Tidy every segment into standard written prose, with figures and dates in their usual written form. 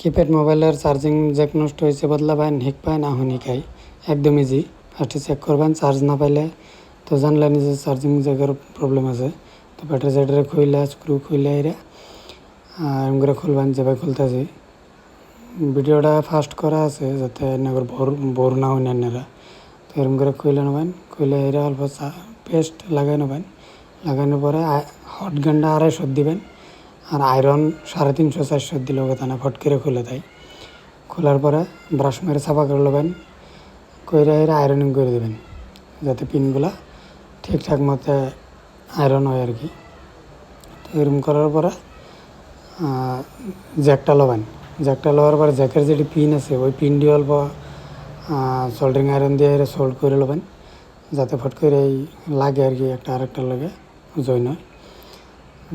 Keypad মোবাইলের charging Jack নষ্ট হয়েছে বদলাবেন, হিক পায় না হুনিকাই একদম ইজি। ফার্স্টে চেক করবেন, চার্জ না পাইলে তো জানলেন যে চার্জিং জ্যাকের প্রবলেম আছে। তো ব্যাটারি সাইডে খুইলে স্ক্রু খুইলে এরা এরকম করে খুলবেন, যেভাবে খুলতেছি। ভিডিওটা ফাস্ট করা আছে যাতে নগর বোর না হয় আপনারা। তো এরকম করে খুলে নেবেন, খুলে এরা অল্প পেস্ট লাগাই নেবেন। লাগানোর পরে হট গানটা 250 দিবেন, আর আয়রন 350-400 দিলেও কথা না, ফট করে খুলে দেয়। খোলার পরে ব্রাশ মেরে সাফা করে নেবেন, কইরা এরা আয়রনিং করে দেবেন যাতে পিনগুলা ঠিকঠাক মতো আয়রন হয় আর কি। তো এরকম করার পরে জ্যাকটা লবেন। জ্যাকটা লওয়ার পরে জ্যাকের যেটি পিন আছে ওই পিনটি অল্প সোল্ডারিং আয়রন দিয়ে এরা সোল্ড করে নেবেন যাতে ফট করে এই লাগে আর কি, একটা আরেকটার লাগে জয়েন হয়,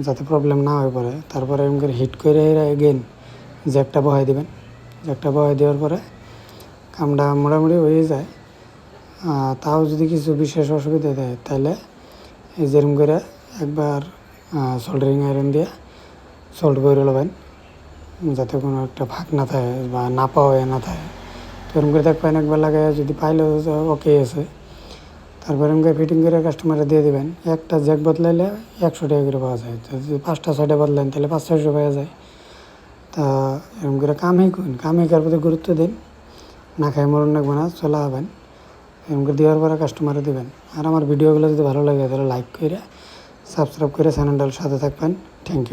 যাতে প্রবলেম না হয়ে পড়ে। তারপরে এরকম করে হিট করে এরা এগেন জ্যাকটা বহাই দেবেন। জ্যাকটা বহাই দেওয়ার পরে কামটা মোটামুটি হয়ে যায়। তাও যদি কিছু বিশেষ অসুবিধা দেয় তাহলে এই যেরকম করে একবার সোল্ডারিং আয়রন দিয়ে সোল্ড করে নেবেন যাতে কোনো একটা ফাঁক না থাকে বা না পাওয়া না থাকে। তো এরকম করে দেখবেন একবার লাগে, যদি পাইলেও ওকে আছে। তারপরে এরকম করে ফিটিং করে কাস্টমারে দিয়ে দেবেন। একটা জ্যাক বদলাইলে 100 টাকা করে পাওয়া যায়। তো যদি 5টা-6টা বদলেন তাহলে 500-600 পাওয়া যায়। তা এরকম করে কামই করার প্রতি গুরুত্ব দিন, না খাই মরণ রাখবে না, চলে হবেন। এরকম করে দেওয়ার পরে কাস্টমারে দেবেন। আর আমার ভিডিওগুলো যদি ভালো লাগে তাহলে লাইক করে সাবস্ক্রাইব করে চ্যানেলটার সাথে থাকবেন। Thank you.